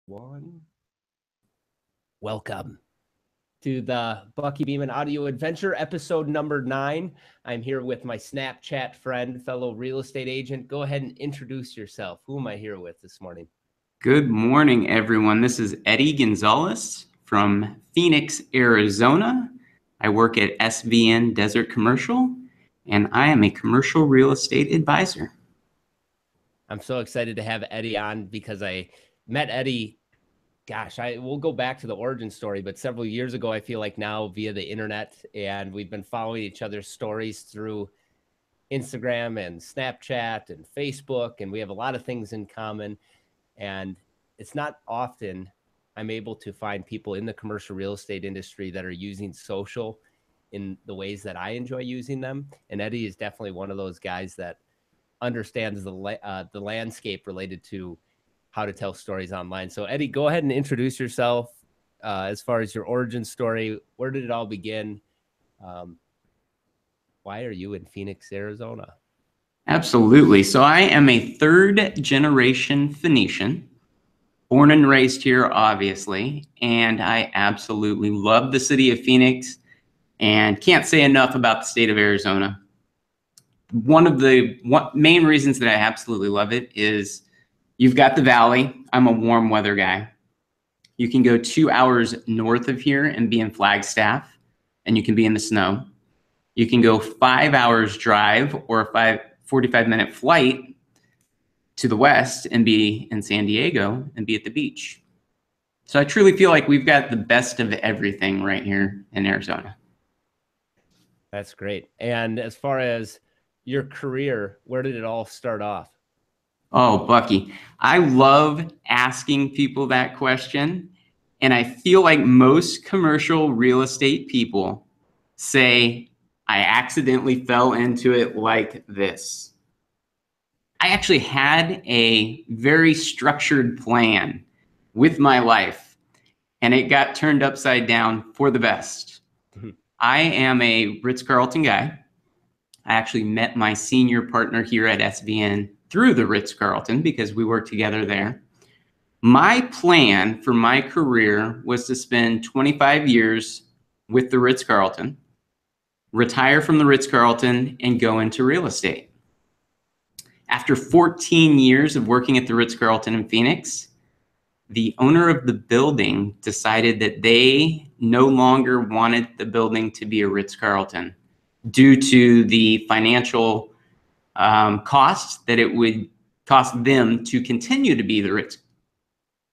One. Welcome to the Bucky Beeman Audio Adventure, episode number 9. I'm here with my Snapchat friend, fellow real estate agent. Go ahead and introduce yourself. Who am I here with this morning? Good morning, everyone. This is Eddie Gonzalez from Phoenix, Arizona. I work at SVN Desert Commercial, and I am a commercial real estate advisor. I'm so excited to have Eddie on because I met Eddie, we'll go back to the origin story, but several years ago, I feel like now via the internet, and we've been following each other's stories through Instagram and Snapchat and Facebook, and we have a lot of things in common. And it's not often I'm able to find people in the commercial real estate industry that are using social in the ways that I enjoy using them. And Eddie is definitely one of those guys that understands the landscape related to how to tell stories online. So Eddie, go ahead and introduce yourself as far as your origin story. Where did it all begin? Why are you in Phoenix, Arizona? Absolutely. So I am a third-generation Phoenician, born and raised here, obviously, and I absolutely love the city of Phoenix and can't say enough about the state of Arizona. One of the main reasons that I absolutely love it is you've got the valley. I'm a warm weather guy. You can go 2 hours north of here and be in Flagstaff, and you can be in the snow. You can go 5 hours drive or a 45-minute flight to the west and be in San Diego and be at the beach. So I truly feel like we've got the best of everything right here in Arizona. That's great. And as far as your career, where did it all start off? Oh, Bucky, I love asking people that question. And I feel like most commercial real estate people say, I accidentally fell into it like this. I actually had a very structured plan with my life, and it got turned upside down for the best. I am a Ritz-Carlton guy. I actually met my senior partner here at SVN through the Ritz-Carlton because we worked together there. My plan for my career was to spend 25 years with the Ritz-Carlton, retire from the Ritz-Carlton, and go into real estate. After 14 years of working at the Ritz-Carlton in Phoenix, the owner of the building decided that they no longer wanted the building to be a Ritz-Carlton due to the financial costs that it would cost them to continue to be the Ritz.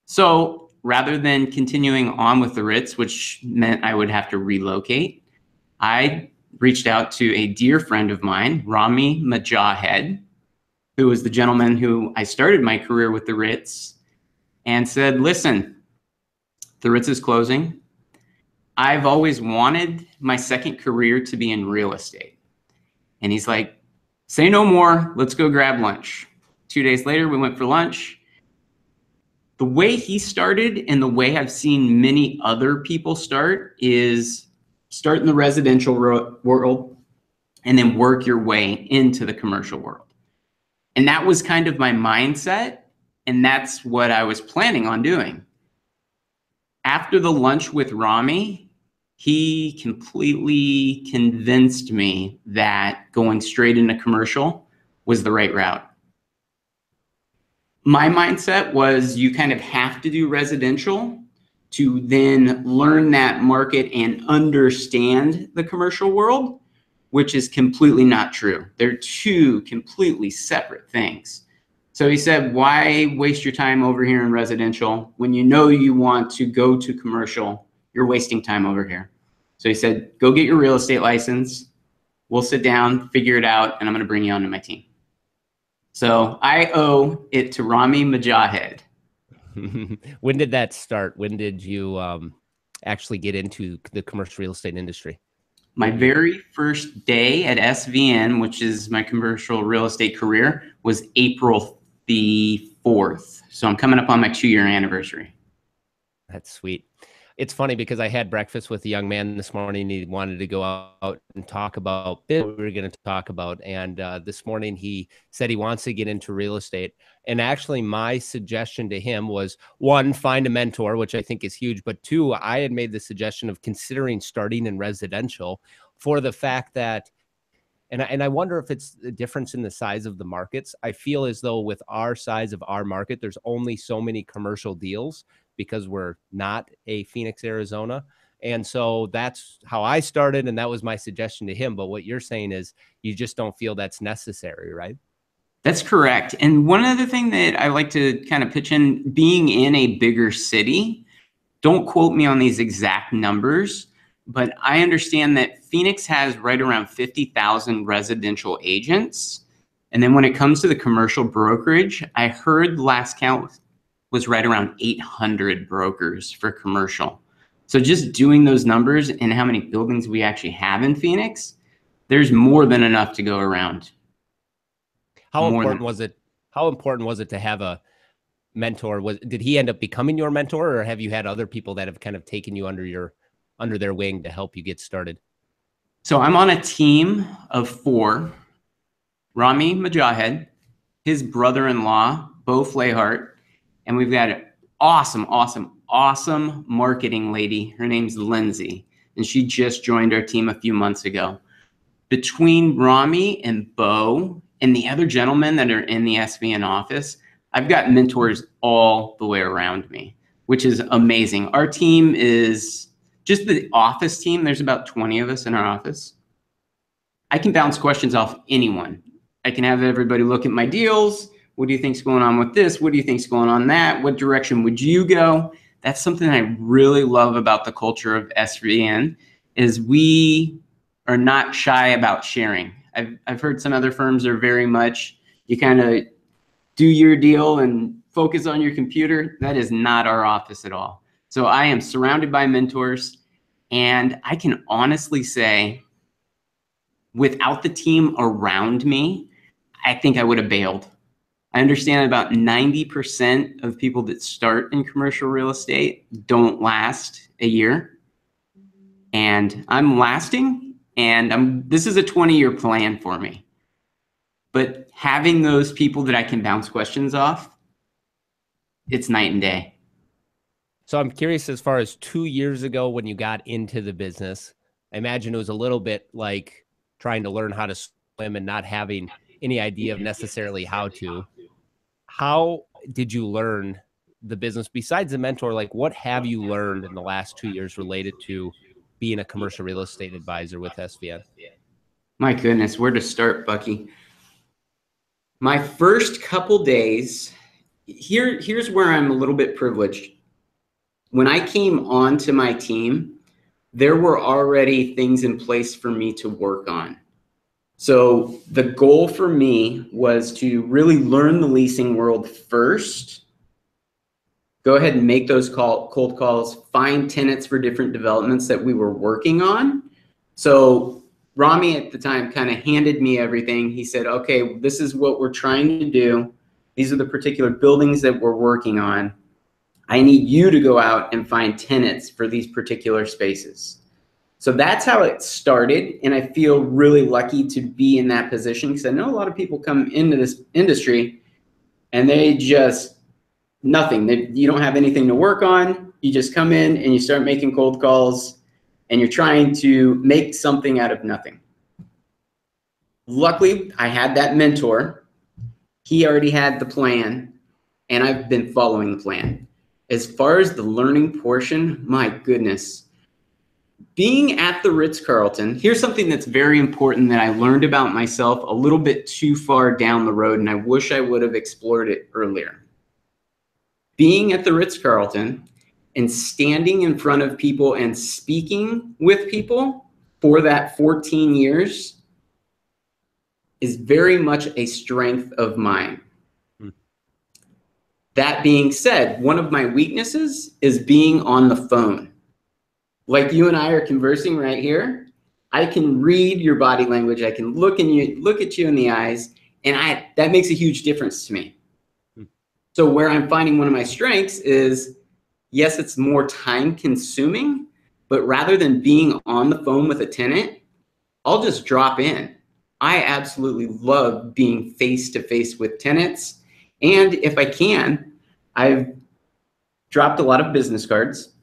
So rather than continuing on with the Ritz, which meant I would have to relocate, I reached out to a dear friend of mine, Rami Majahed, who was the gentleman who I started my career with the Ritz, and said, listen, the Ritz is closing. I've always wanted my second career to be in real estate. And he's like, say no more, let's go grab lunch. 2 days later, we went for lunch. The way he started and the way I've seen many other people start is start in the residential world and then work your way into the commercial world. And that was kind of my mindset, and that's what I was planning on doing. After the lunch with Rami, he completely convinced me that going straight into commercial was the right route. My mindset was you kind of have to do residential to then learn that market and understand the commercial world, which is completely not true. They're two completely separate things. So he said, why waste your time over here in residential when you know you want to go to commercial? You're wasting time over here. So he said, go get your real estate license. We'll sit down, figure it out, and I'm going to bring you onto my team. So I owe it to Rami Majahed. When did that start? When did you actually get into the commercial real estate industry? My very first day at SVN, which is my commercial real estate career, was April the 4th. So I'm coming up on my 2-year anniversary. That's sweet. It's funny because I had breakfast with a young man this morning. He wanted to go out and talk about what we were going to talk about. And this morning he said he wants to get into real estate. And actually, my suggestion to him was, one, find a mentor, which I think is huge. But two, I had made the suggestion of considering starting in residential for the fact that, and I wonder if it's the difference in the size of the markets. I feel as though with our size of our market, there's only so many commercial deals because we're not a Phoenix, Arizona. And so that's how I started. And that was my suggestion to him. But what you're saying is you just don't feel that's necessary, right? That's correct. And one other thing that I like to kind of pitch in, being in a bigger city, don't quote me on these exact numbers, but I understand that Phoenix has right around 50,000 residential agents. And then when it comes to the commercial brokerage, I heard the last count was right around 800 brokers for commercial. So just doing those numbers and how many buildings we actually have in Phoenix, there's more than enough to go around. How important was it? How important was it to have a mentor? Did he end up becoming your mentor, or have you had other people that have kind of taken you under their wing to help you get started? So I'm on a team of 4. Rami Majahed, his brother-in-law, Bo Flahart, and we've got an awesome marketing lady. Her name's Lindsay, and she just joined our team a few months ago. Between Rami and Bo and the other gentlemen that are in the SVN office, I've got mentors all the way around me, which is amazing. Our team is just the office team. There's about 20 of us in our office. I can bounce questions off anyone. I can have everybody look at my deals. What do you think's going on with this? What do you think's going on that? What direction would you go? That's something I really love about the culture of SVN, is we are not shy about sharing. I've heard some other firms are very much, you kind of do your deal and focus on your computer. That is not our office at all. So I am surrounded by mentors, and I can honestly say, without the team around me, I think I would have bailed. I understand about 90% of people that start in commercial real estate don't last a year. And I'm lasting, and this is a 20-year plan for me. But having those people that I can bounce questions off, it's night and day. So I'm curious, as far as 2 years ago when you got into the business, I imagine it was a little bit like trying to learn how to swim and not having any idea of necessarily how to. How did you learn the business besides the mentor? Like, what have you learned in the last 2 years related to being a commercial real estate advisor with SVN? My goodness, where to start, Bucky? My first couple days, here's where I'm a little bit privileged. When I came onto my team, there were already things in place for me to work on. So the goal for me was to really learn the leasing world first, go ahead and make those cold calls, find tenants for different developments that we were working on. So Rami at the time kind of handed me everything. He said, okay, this is what we're trying to do. These are the particular buildings that we're working on. I need you to go out and find tenants for these particular spaces. So that's how it started. And I feel really lucky to be in that position, because I know a lot of people come into this industry and they just, nothing. You don't have anything to work on. You just come in and you start making cold calls and you're trying to make something out of nothing. Luckily, I had that mentor. He already had the plan, and I've been following the plan. As far as the learning portion, my goodness. Being at the Ritz-Carlton, here's something that's very important that I learned about myself a little bit too far down the road, and I wish I would have explored it earlier. Being at the Ritz-Carlton and standing in front of people and speaking with people for that 14 years is very much a strength of mine. That being said, one of my weaknesses is being on the phone. Like you and I are conversing right here, I can read your body language. I can look at you in the eyes, and that makes a huge difference to me. So where I'm finding one of my strengths is yes, it's more time consuming, but rather than being on the phone with a tenant, I'll just drop in. I absolutely love being face to face with tenants. And if I can, I've dropped a lot of business cards,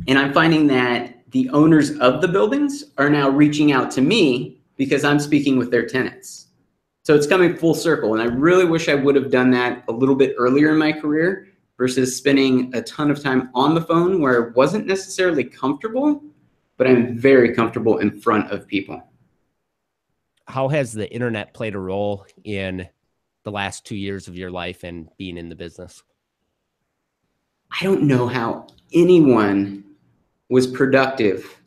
and I'm finding that the owners of the buildings are now reaching out to me because I'm speaking with their tenants. So it's coming full circle. And I really wish I would have done that a little bit earlier in my career versus spending a ton of time on the phone where it wasn't necessarily comfortable, but I'm very comfortable in front of people. How has the internet played a role in the last 2 years of your life and being in the business? I don't know how anyone was productive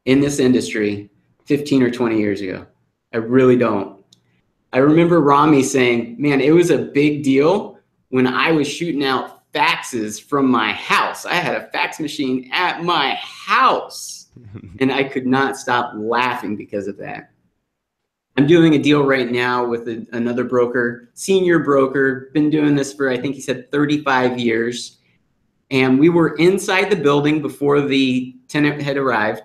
in this industry 15 or 20 years ago. I really don't. I remember Rami saying, man, it was a big deal when I was shooting out faxes from my house. I had a fax machine at my house, and I could not stop laughing because of that. I'm doing a deal right now with another broker, senior broker, been doing this for, I think he said 35 years. And we were inside the building before the tenant had arrived.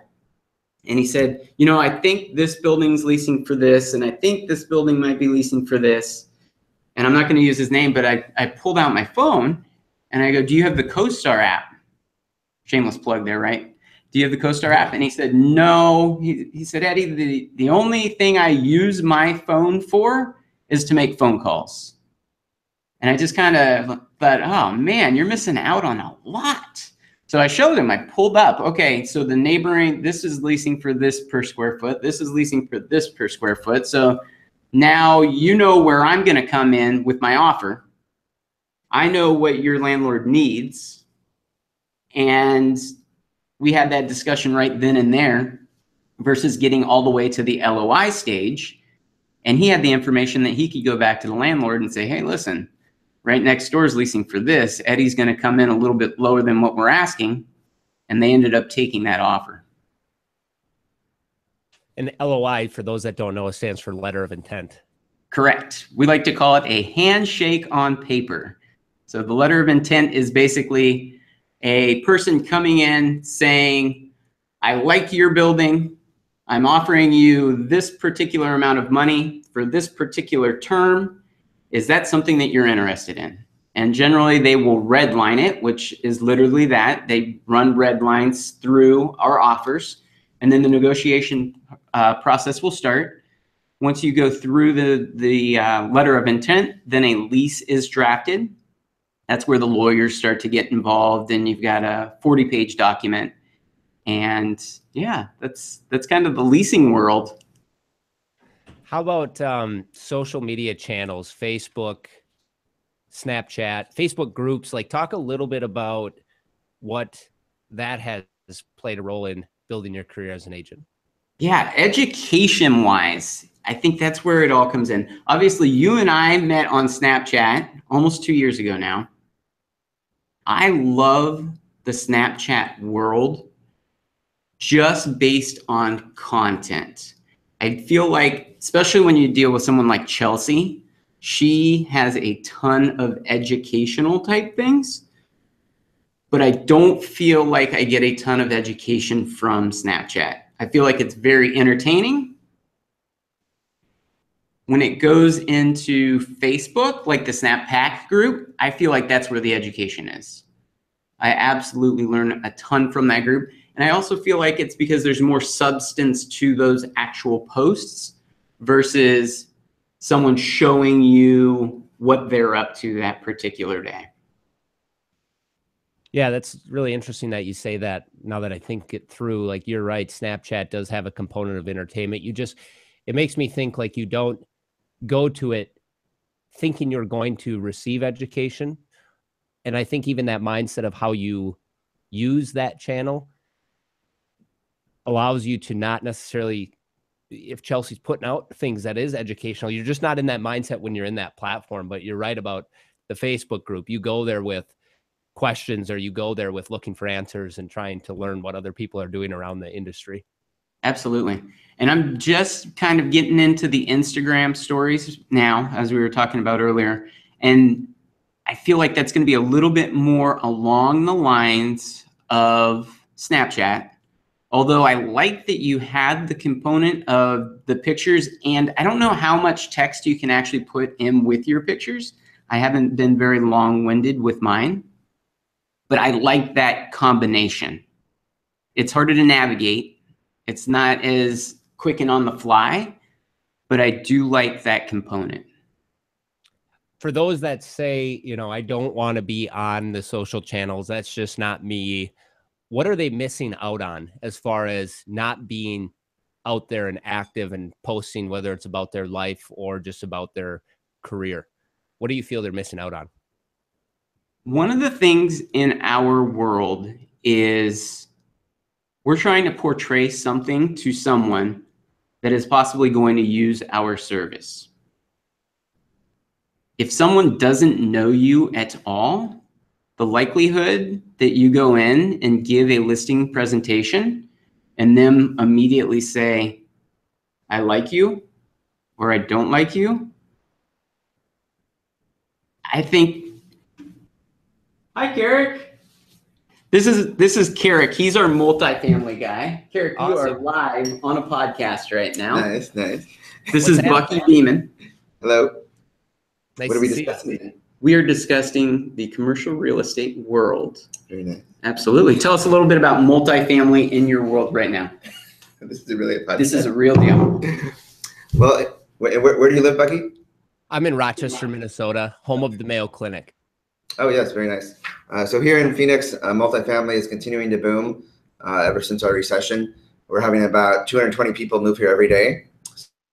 And he said, you know, I think this building's leasing for this, and I think this building might be leasing for this. And I'm not going to use his name, but I pulled out my phone and I go, do you have the CoStar app? Shameless plug there, right? Do you have the CoStar app? And he said, no. He said, Eddie, the only thing I use my phone for is to make phone calls. And I just kind of thought, oh man, you're missing out on a lot. So I showed him, I pulled up, okay, so the neighboring, this is leasing for this per square foot. This is leasing for this per square foot. So now you know where I'm going to come in with my offer. I know what your landlord needs. And we had that discussion right then and there versus getting all the way to the LOI stage. And he had the information that he could go back to the landlord and say, hey, listen, right next door is leasing for this. Eddie's going to come in a little bit lower than what we're asking. And they ended up taking that offer. An LOI, for those that don't know, stands for letter of intent. Correct. We like to call it a handshake on paper. So the letter of intent is basically a person coming in saying, I like your building. I'm offering you this particular amount of money for this particular term. Is that something that you're interested in? And generally they will redline it, which is literally that. They run red lines through our offers, and then the negotiation process will start. Once you go through the letter of intent, then a lease is drafted. That's where the lawyers start to get involved, and you've got a 40-page document. And yeah, that's kind of the leasing world. How about social media channels, Facebook, Snapchat, Facebook groups? Like, talk a little bit about what that has played a role in building your career as an agent. Yeah, education-wise, I think that's where it all comes in. Obviously, you and I met on Snapchat almost 2 years ago now. I love the Snapchat world just based on content. I feel like, especially when you deal with someone like Chelsea, she has a ton of educational type things, but I don't feel like I get a ton of education from Snapchat. I feel like it's very entertaining. When it goes into Facebook, like the Snap Pack group, I feel like that's where the education is. I absolutely learn a ton from that group. And I also feel like it's because there's more substance to those actual posts versus someone showing you what they're up to that particular day. Yeah, that's really interesting that you say that. Now that I think it through, like, you're right, Snapchat does have a component of entertainment. It makes me think like you don't go to it thinking you're going to receive education. And I think even that mindset of how you use that channel allows you to not necessarily, if Chelsea's putting out things that is educational, you're just not in that mindset when you're in that platform. But you're right about the Facebook group. You go there with questions, or you go there with looking for answers and trying to learn what other people are doing around the industry. Absolutely. And I'm just kind of getting into the Instagram stories now, as we were talking about earlier. And I feel like that's going to be a little bit more along the lines of Snapchat. Although I like that you had the component of the pictures, and I don't know how much text you can actually put in with your pictures. I haven't been very long-winded with mine, but I like that combination. It's harder to navigate. It's not as quick and on the fly, but I do like that component. For those that say, you know, I don't want to be on the social channels, that's just not me. What are they missing out on as far as not being out there and active and posting, whether it's about their life or just about their career? What do you feel they're missing out on? One of the things in our world is we're trying to portray something to someone that is possibly going to use our service. If someone doesn't know you at all, the likelihood that you go in and give a listing presentation and them immediately say, I like you or I don't like you, I think, hi, Carrick. This is Carrick. He's our multifamily guy. Carrick, you are live on a podcast right now. Nice. This is Bucky Beeman. Hello. Nice What are we to see discussing you. today? We are discussing the commercial real estate world. Very nice. Absolutely. Tell us a little bit about multifamily in your world right now. This is really a podcast. This is a real deal. Well, where do you live, Bucky? I'm in Rochester, Minnesota, home of the Mayo Clinic. Oh, yes, very nice. So here in Phoenix, multifamily is continuing to boom ever since our recession. We're having about 220 people move here every day,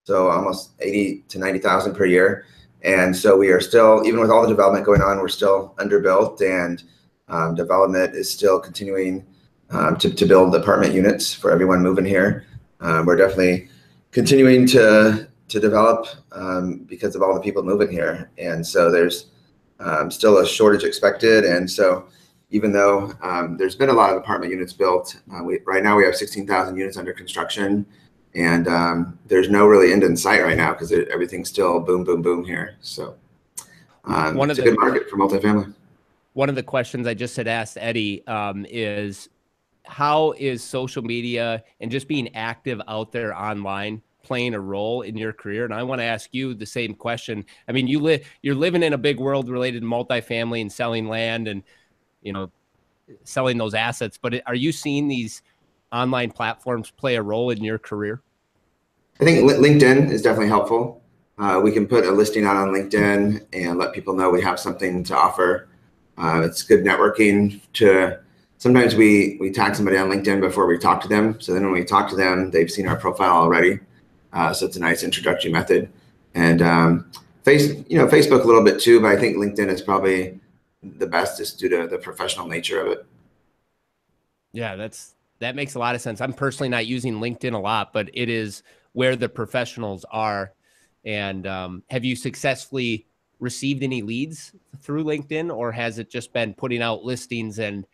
so almost 80 to 90,000 per year. And so we are still, even with all the development going on, we're still underbuilt, and development is still continuing to build apartment units for everyone moving here. We're definitely continuing to develop because of all the people moving here. And so there's still a shortage expected. And so even though there's been a lot of apartment units built, right now we have 16,000 units under construction, and there's no really end in sight right now because everything's still boom, boom, boom here. So it's a good market for multifamily. One of the questions I just had asked Eddie is, how is social media and just being active out there online playing a role in your career? And I want to ask you the same question. I mean, you're living in a big world related to multifamily and selling land and, you know, selling those assets, but are you seeing these online platforms play a role in your career? I think LinkedIn is definitely helpful. We can put a listing out on LinkedIn and let people know we have something to offer. It's good networking. Sometimes we tag somebody on LinkedIn before we talk to them. So then when we talk to them, they've seen our profile already. So it's a nice introductory method. And Facebook a little bit too, but I think LinkedIn is probably the best just due to the professional nature of it. Yeah, that makes a lot of sense. I'm personally not using LinkedIn a lot, but it is where the professionals are. And have you successfully received any leads through LinkedIn, or has it just been putting out listings and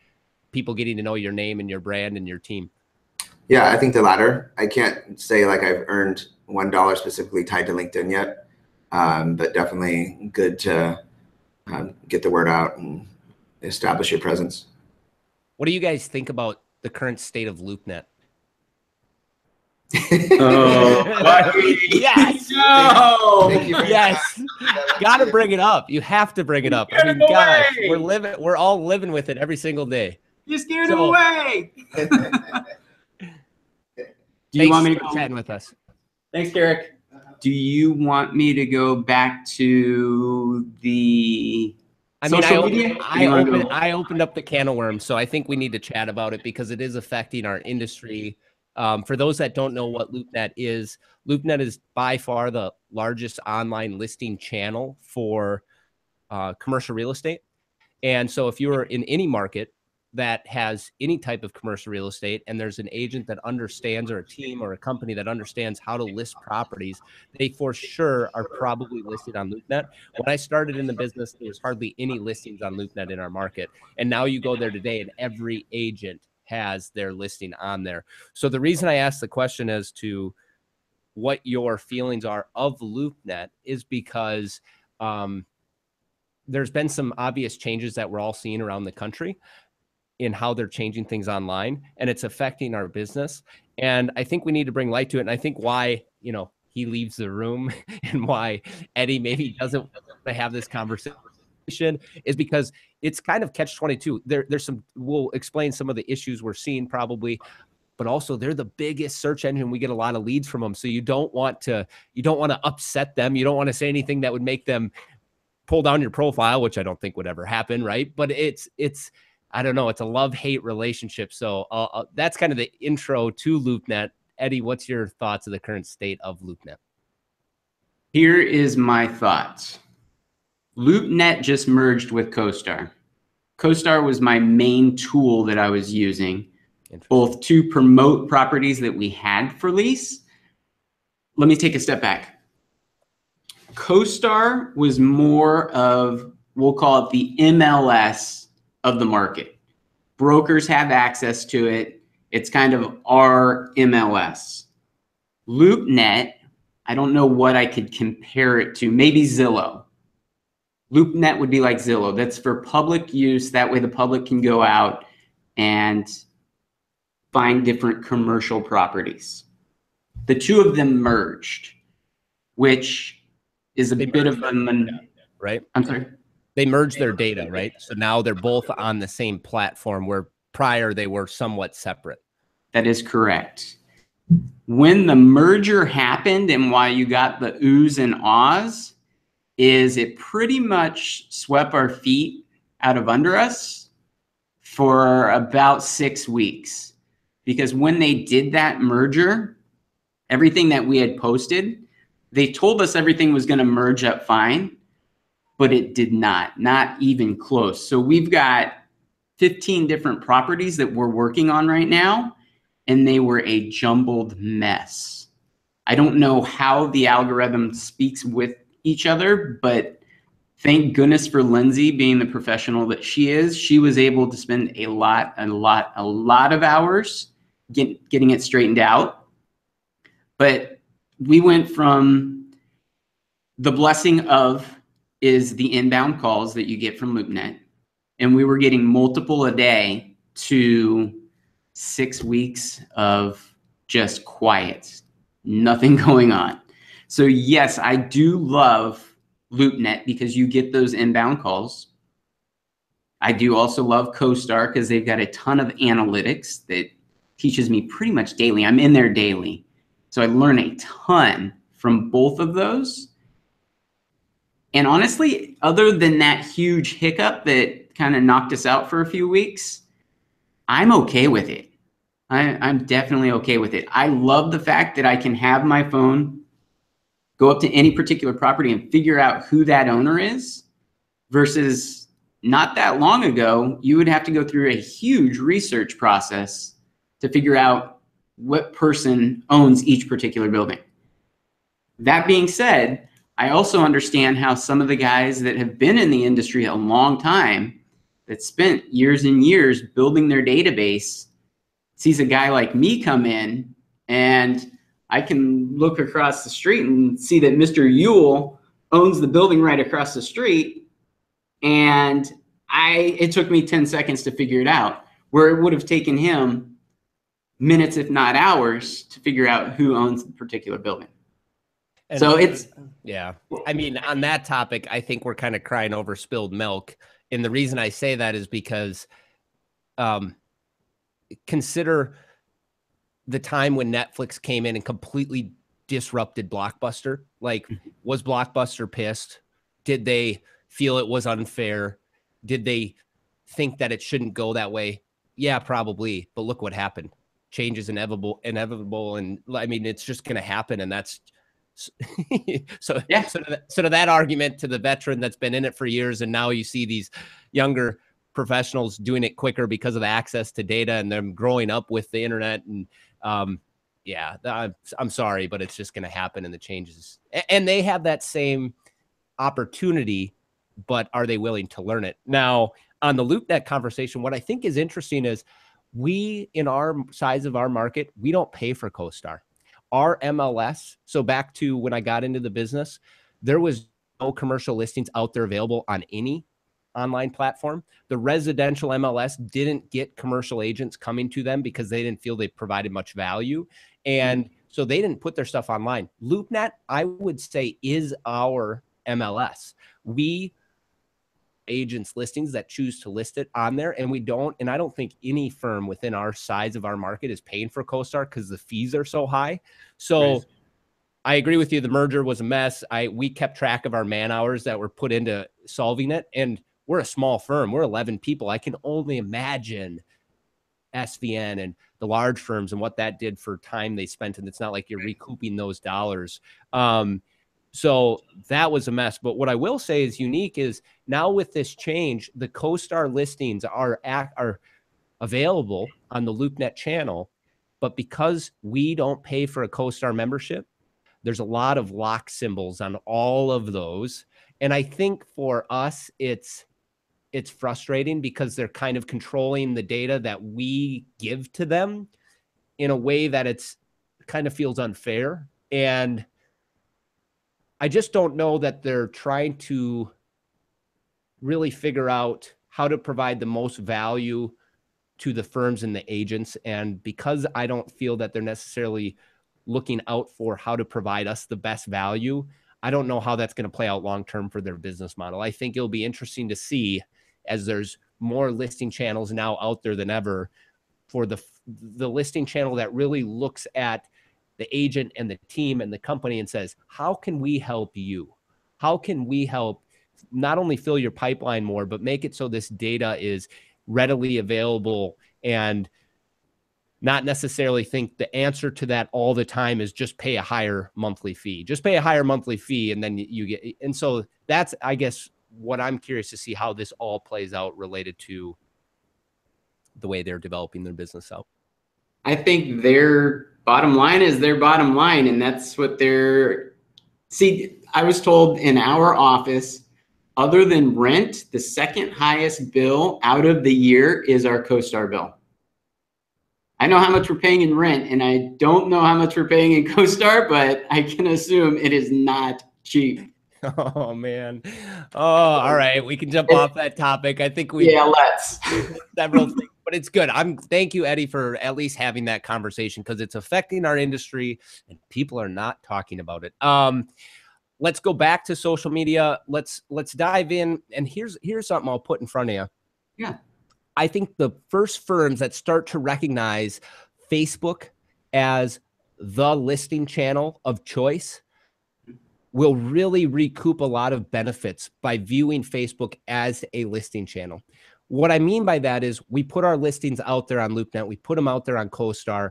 people getting to know your name and your brand and your team? Yeah, I think the latter. I can't say like I've earned $1 specifically tied to LinkedIn yet, but definitely good to get the word out and establish your presence. What do you guys think about the current state of Loopnet? Oh, yes. No. Thank you Yes. Gotta bring it up. You have to bring it up. I mean, gosh, we're all living with it every single day. You scared him away. Do you Thanks want me for chatting with us? Thanks, Derek. Do you want me to go back to the social media? I opened up the can of worms, so I think we need to chat about it because it is affecting our industry. For those that don't know what Loopnet is by far the largest online listing channel for commercial real estate. And so if you're in any market that has any type of commercial real estate and there's an agent that understands, or a team or a company that understands how to list properties, they for sure are probably listed on Loopnet. When I started in the business, there was hardly any listings on Loopnet in our market. And now you go there today and every agent has their listing on there. So the reason I asked the question as to what your feelings are of LoopNet is because there's been some obvious changes that we're all seeing around the country in how they're changing things online, and it's affecting our business. And I think we need to bring light to it. And I think why, he leaves the room and why Eddie maybe doesn't want to have this conversation is because it's kind of catch-22. There's some, we'll explain some of the issues we're seeing probably, but also they're the biggest search engine. We get a lot of leads from them. So you don't want to upset them. You don't want to say anything that would make them pull down your profile, which I don't think would ever happen. Right. But it's, I don't know, it's a love-hate relationship. So that's kind of the intro to Loopnet. Eddie, what's your thoughts of the current state of Loopnet? Here is my thoughts. Loopnet just merged with CoStar. CoStar was my main tool that I was using, both to promote properties that we had for lease. Let me take a step back. CoStar was more of, we'll call it the MLS of the market. Brokers have access to it. It's kind of our MLS. Loopnet, I don't know what I could compare it to. Maybe Zillow. Loopnet would be like Zillow. That's for public use. That way the public can go out and find different commercial properties. The two of them merged, which is a bit of a, right? I'm sorry? They merged their data, right? So now they're both on the same platform where prior they were somewhat separate. That is correct. When the merger happened and why you got the oohs and ahs is it pretty much swept our feet out of under us for about 6 weeks. Because when they did that merger, everything that we had posted, they told us everything was going to merge up fine, but it did not even close. So we've got 15 different properties that we're working on right now, and they were a jumbled mess. I don't know how the algorithm speaks with each other, but thank goodness for Lindsay being the professional that she is. She was able to spend a lot of hours getting it straightened out. But we went from the blessing of is the inbound calls that you get from Loopnet, and we were getting multiple a day to 6 weeks of just quiet, nothing going on. So yes, I do love Loopnet because you get those inbound calls. I do also love CoStar because they've got a ton of analytics that teaches me pretty much daily. I'm in there daily. So I learn a ton from both of those. And honestly, other than that huge hiccup that kind of knocked us out for a few weeks, I'm okay with it. I'm definitely okay with it. I love the fact that I can have my phone go up to any particular property and figure out who that owner is, versus not that long ago, you would have to go through a huge research process to figure out what person owns each particular building. That being said, I also understand how some of the guys that have been in the industry a long time, that spent years and years building their database, sees a guy like me come in, and I can look across the street and see that Mr. Yule owns the building right across the street. And it took me 10 seconds to figure it out, where it would have taken him minutes, if not hours, to figure out who owns the particular building. And so it's, yeah. I mean, on that topic, I think we're kind of crying over spilled milk. And the reason I say that is because consider the time when Netflix came in and completely disrupted Blockbuster. Like, was Blockbuster pissed? Did they feel it was unfair? Did they think that it shouldn't go that way? Yeah, probably. But look what happened. Change is inevitable. And I mean, it's just going to happen. And that's so, yeah. So to that argument, to the veteran that's been in it for years, and now you see these younger professionals doing it quicker because of the access to data and them growing up with the internet. And yeah, I'm sorry, but it's just going to happen, and the changes, and they have that same opportunity, but are they willing to learn it? Now, on the Loopnet conversation, what I think is interesting is we, in our size of our market, we don't pay for CoStar. Our MLS, so back to when I got into the business, there was no commercial listings out there available on any online platform. The residential MLS didn't get commercial agents coming to them because they didn't feel they provided much value. And so they didn't put their stuff online. Loopnet, I would say, is our MLS. We agents listings that choose to list it on there, and I don't think any firm within our size of our market is paying for CoStar because the fees are so high. So right. I agree with you. The merger was a mess. We kept track of our man hours that were put into solving it, and we're a small firm. We're 11 people. I can only imagine SVN and the large firms and what that did for time they spent. And it's not like you're recouping those dollars. So that was a mess. But what I will say is unique is now with this change, the CoStar listings are available on the Loopnet channel. But because we don't pay for a CoStar membership, there's a lot of lock symbols on all of those. And I think for us, it's frustrating because they're kind of controlling the data that we give to them in a way that it's kind of feels unfair. And I just don't know that they're trying to really figure out how to provide the most value to the firms and the agents. And because I don't feel that they're necessarily looking out for how to provide us the best value, I don't know how that's going to play out long-term for their business model. I think it'll be interesting to see as there's more listing channels now out there than ever, for the listing channel that really looks at the agent and the team and the company and says, how can we help you? How can we help not only fill your pipeline more, but make it so this data is readily available, and not necessarily think the answer to that all the time is just pay a higher monthly fee. Just pay a higher monthly fee and then you get, and so that's, I guess, what I'm curious to see how this all plays out related to the way they're developing their business out. I think their bottom line is their bottom line, and that's what they're, see, I was told in our office, other than rent, the second highest bill out of the year is our CoStar bill. I know how much we're paying in rent, and I don't know how much we're paying in CoStar, but I can assume it is not cheap. Oh man. Oh, all right. We can jump off that topic. I think let's several things, but it's good. Thank you, Eddie, for at least having that conversation, because it's affecting our industry and people are not talking about it. Let's go back to social media. Let's dive in. And here's something I'll put in front of you. Yeah. I think the first firms that start to recognize Facebook as the listing channel of choice will really recoup a lot of benefits by viewing Facebook as a listing channel. What I mean by that is we put our listings out there on Loopnet. We put them out there on CoStar.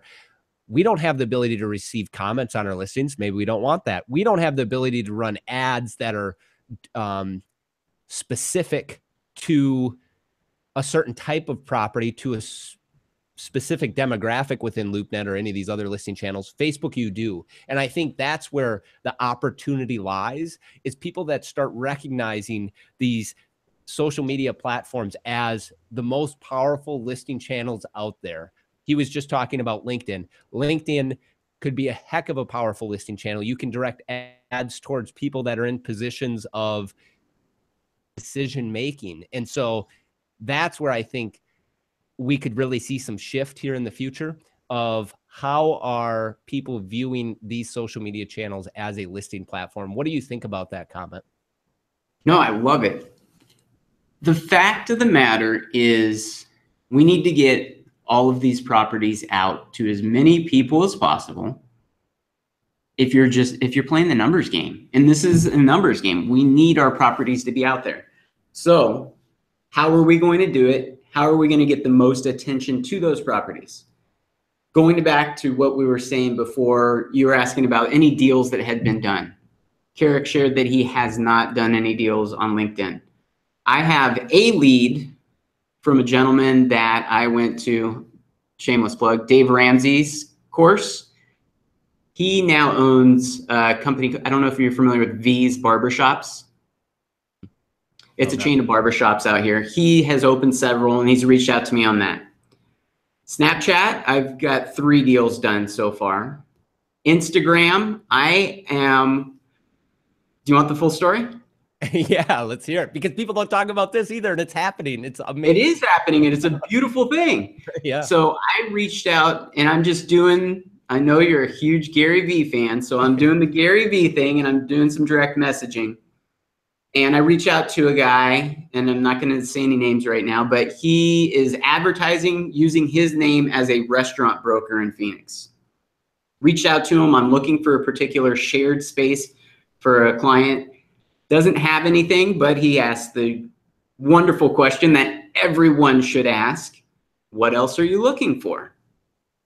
We don't have the ability to receive comments on our listings. Maybe we don't want that. We don't have the ability to run ads that are specific to a certain type of property, to a specific demographic within Loopnet or any of these other listing channels. Facebook, you do. And I think that's where the opportunity lies, is people that start recognizing these social media platforms as the most powerful listing channels out there. He was just talking about LinkedIn. LinkedIn could be a heck of a powerful listing channel. You can direct ads towards people that are in positions of decision making. And so that's where I think we could really see some shift here in the future of how are people viewing these social media channels as a listing platform. What do you think about that comment? No, I love it. The fact of the matter is we need to get all of these properties out to as many people as possible. If you're playing the numbers game, and this is a numbers game, we need our properties to be out there. So how are we going to do it? How are we going to get the most attention to those properties? Going back to what we were saying before, you were asking about any deals that had been done. Carrick shared that he has not done any deals on LinkedIn. I have a lead from a gentleman that I went to, shameless plug, Dave Ramsey's course. He now owns a company, I don't know if you're familiar with V's Barbershops. It's a chain of barbershops out here. He has opened several and he's reached out to me on that. Snapchat, I've got 3 deals done so far. Instagram, do you want the full story? Yeah, let's hear it, because people don't talk about this either, and it's happening. It's It amazing. is happening, and it's a beautiful thing. Yeah. So I reached out, and I'm just doing, I know you're a huge Gary Vee fan, so I'm doing the Gary Vee thing, and I'm doing some direct messaging. And I reach out to a guy, and I'm not going to say any names right now, but he is advertising using his name as a restaurant broker in Phoenix. Reached out to him. I'm looking for a particular shared space for a client. Doesn't have anything, but he asked the wonderful question that everyone should ask. What else are you looking for?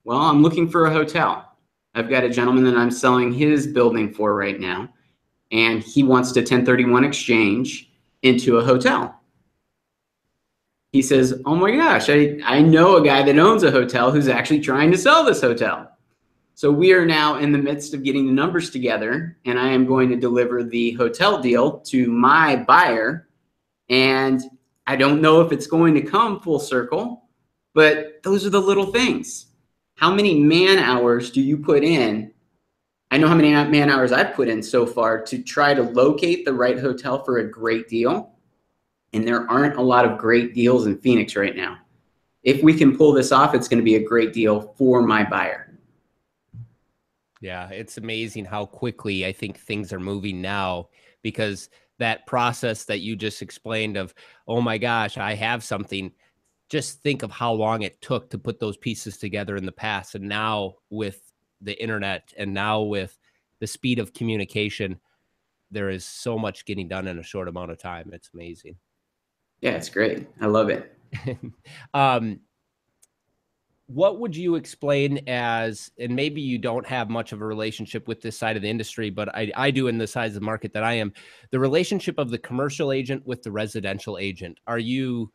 Well, I'm looking for a hotel. I've got a gentleman that I'm selling his building for right now, and he wants to 1031 exchange into a hotel. He says, oh my gosh, I know a guy that owns a hotel who's actually trying to sell this hotel. So we are now in the midst of getting the numbers together, and I am going to deliver the hotel deal to my buyer. And I don't know if it's going to come full circle, but those are the little things. How many man hours do you put in? I know how many man hours I've put in so far to try to locate the right hotel for a great deal. And there aren't a lot of great deals in Phoenix right now. If we can pull this off, it's going to be a great deal for my buyer. Yeah, it's amazing how quickly I think things are moving now, because that process that you just explained of, oh my gosh, I have something. Just think of how long it took to put those pieces together in the past. And now with the internet, and now with the speed of communication, there is so much getting done in a short amount of time. It's amazing. Yeah, it's great. I love it. What would you explain as, and maybe you don't have much of a relationship with this side of the industry, but I do in the size of the market that I am, the relationship of the commercial agent with the residential agent. Are you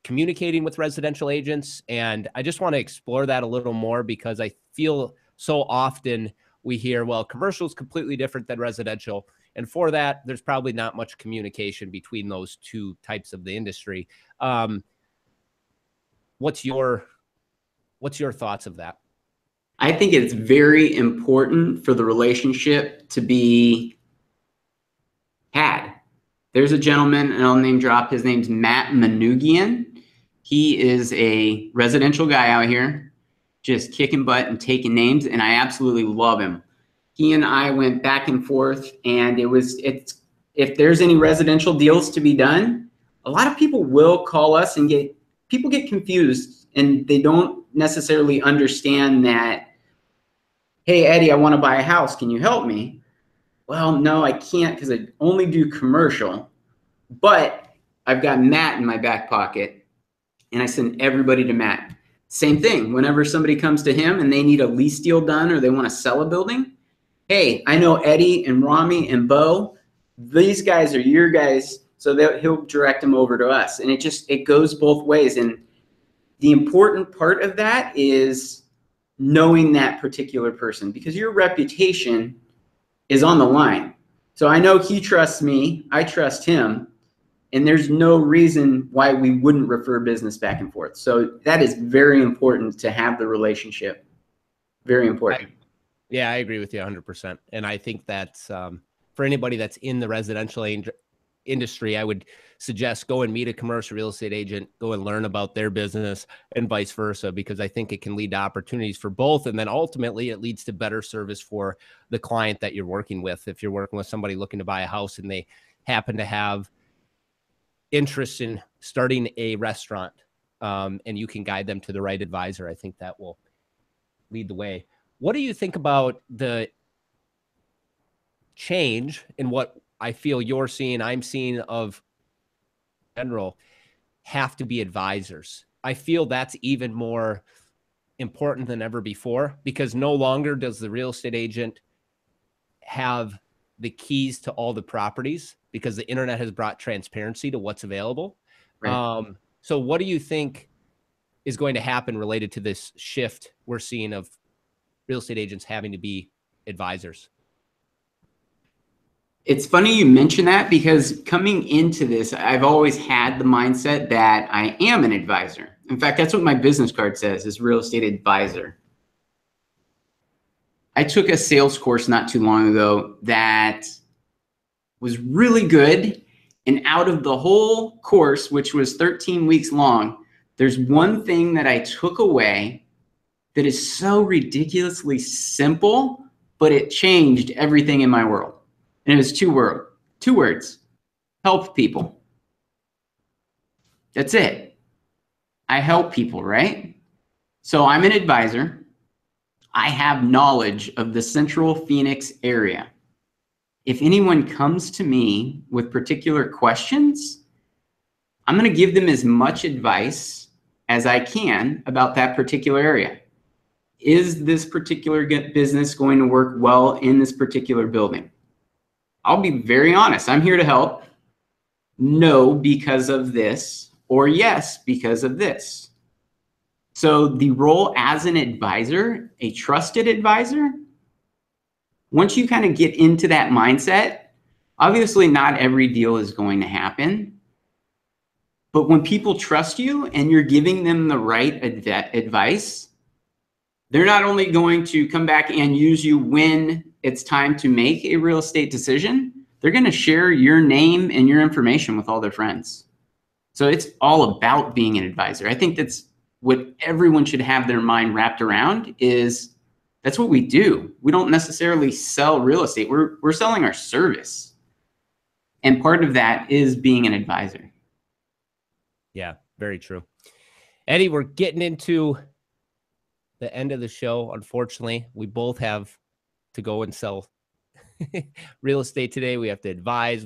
communicating with residential agents? And I just want to explore that a little more, because I feel so often we hear, well, commercial is completely different than residential. And for that, there's probably not much communication between those two types of the industry. What's your thoughts of that? I think it's very important for the relationship to be had. There's a gentleman, and I'll name drop, his name's Matt Manugian. He is a residential guy out here, just kicking butt and taking names, and I absolutely love him. He and I went back and forth, and if there's any residential deals to be done, a lot of people will call us, and people get confused, and they don't necessarily understand that, hey, Eddie, I want to buy a house. Can you help me? Well, no, I can't, because I only do commercial, but I've got Matt in my back pocket, and I send everybody to Matt. Same thing. Whenever somebody comes to him and they need a lease deal done, or they want to sell a building, hey, I know Eddie and Rami and Bo. These guys are your guys, so he'll direct them over to us. And it goes both ways. And the important part of that is knowing that particular person, because your reputation is on the line. So I know he trusts me, I trust him, and there's no reason why we wouldn't refer business back and forth. So that is very important to have the relationship. Very important. Yeah, I agree with you 100%. And I think that's for anybody that's in the residential industry, I would suggest go and meet a commercial real estate agent, go and learn about their business, and vice versa, because I think it can lead to opportunities for both. And then ultimately it leads to better service for the client that you're working with. If you're working with somebody looking to buy a house and they happen to have interest in starting a restaurant, and you can guide them to the right advisor, I think that will lead the way. What do you think about the change in what I feel you're seeing, I'm seeing of general have to be advisors? I feel that's even more important than ever before, because no longer does the real estate agent have the keys to all the properties, because the internet has brought transparency to what's available. Right. So what do you think is going to happen related to this shift we're seeing of real estate agents having to be advisors? It's funny you mention that, because coming into this, I've always had the mindset that I am an advisor. In fact, that's what my business card says, is real estate advisor. I took a sales course not too long ago that was really good. And out of the whole course, which was 13 weeks long, there's one thing that I took away that is so ridiculously simple, but it changed everything in my world. And it was two words, help people. That's it. I help people, right? So I'm an advisor. I have knowledge of the central Phoenix area. If anyone comes to me with particular questions, I'm going to give them as much advice as I can about that particular area. Is this particular business going to work well in this particular building? I'll be very honest. I'm here to help. No, because of this, or yes, because of this. So the role as an advisor, a trusted advisor, once you kind of get into that mindset, obviously not every deal is going to happen. But when people trust you and you're giving them the right advice, they're not only going to come back and use you when it's time to make a real estate decision, they're going to share your name and your information with all their friends. So it's all about being an advisor. I think that's what everyone should have their mind wrapped around, is that's what we do. We don't necessarily sell real estate. We're selling our service. And part of that is being an advisor. Yeah, very true. Eddie, we're getting into the end of the show. Unfortunately, we both have to go and sell real estate today. We have to advise.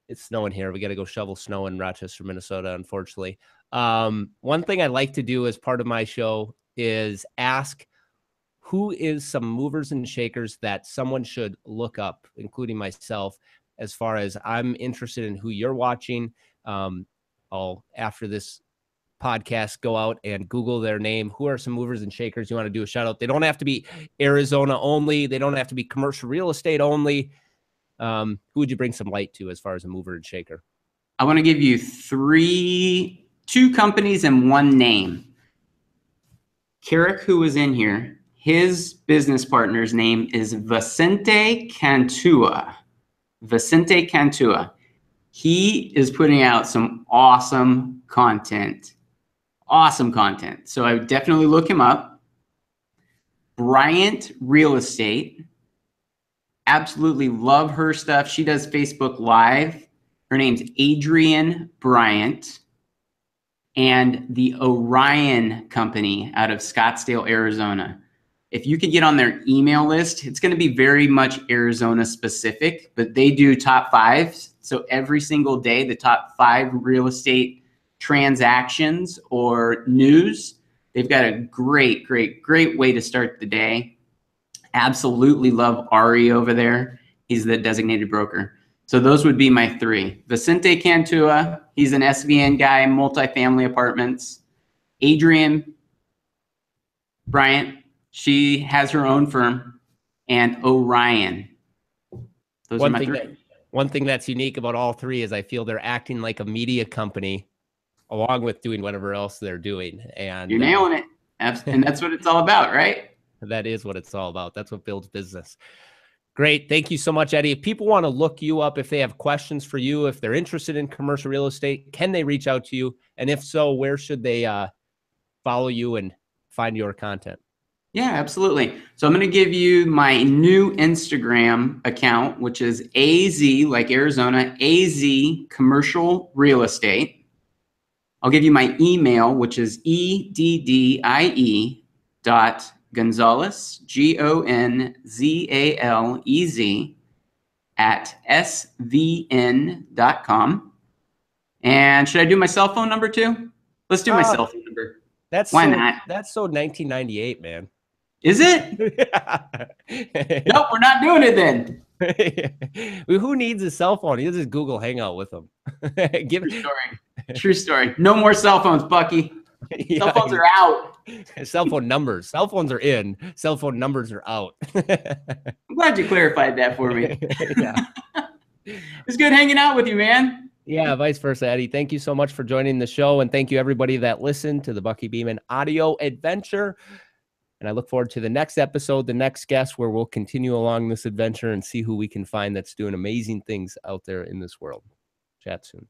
It's snowing here. We got to go shovel snow in Rochester, Minnesota, unfortunately. One thing I like to do as part of my show is ask who is some movers and shakers that someone should look up, including myself, as far as I'm interested in who you're watching. I'll, after this podcast, go out and Google their name. Who are some movers and shakers you want to do a shout out? They don't have to be Arizona only. They don't have to be commercial real estate only. Who would you bring some light to as far as a mover and shaker? I want to give you two companies and one name. Carrick, who was in here, his business partner's name is Vicente Cantua. Vicente Cantua. He is putting out some awesome content. Awesome content. So I would definitely look him up. Bryant Real Estate. Absolutely love her stuff. She does Facebook Live. Her name's Adrienne Bryant. And the Orion Company out of Scottsdale, Arizona. If you could get on their email list, it's going to be very much Arizona specific, but they do top fives. So every single day, the top 5 real estate transactions or news. They've got a great way to start the day. Absolutely love Ari over there. He's the designated broker. So those would be my 3. Vicente Cantua, he's an SVN guy, multifamily apartments. Adrienne Bryant, she has her own firm. And Orion. Those are my 3. One thing that's unique about all 3 is I feel they're acting like a media company along with doing whatever else they're doing. And you're nailing it. And that's what it's all about, right? That is what it's all about. That's what builds business. Great. Thank you so much, Eddie. If people want to look you up, if they have questions for you, if they're interested in commercial real estate, can they reach out to you? And if so, where should they follow you and find your content? Yeah, absolutely. So I'm going to give you my new Instagram account, which is AZ, like Arizona, AZ Commercial Real Estate. I'll give you my email, which is eddie.gonzalez, GONZALEZ, @svn.com. And should I do my cell phone number too? Let's do my cell phone number. Why not? That's so 1998, man. Is it? Nope, we're not doing it then. Who needs a cell phone? You just Google Hangout with them. True story. No more cell phones, Bucky. Cell phones are out. Cell phone numbers. Cell phones are in. Cell phone numbers are out. I'm glad you clarified that for me. Yeah. It's good hanging out with you, man. Yeah, vice versa, Eddie. Thank you so much for joining the show. And thank you, everybody that listened to the Bucky Beeman audio adventure. And I look forward to the next episode, the next guest, where we'll continue along this adventure and see who we can find that's doing amazing things out there in this world. Chat soon.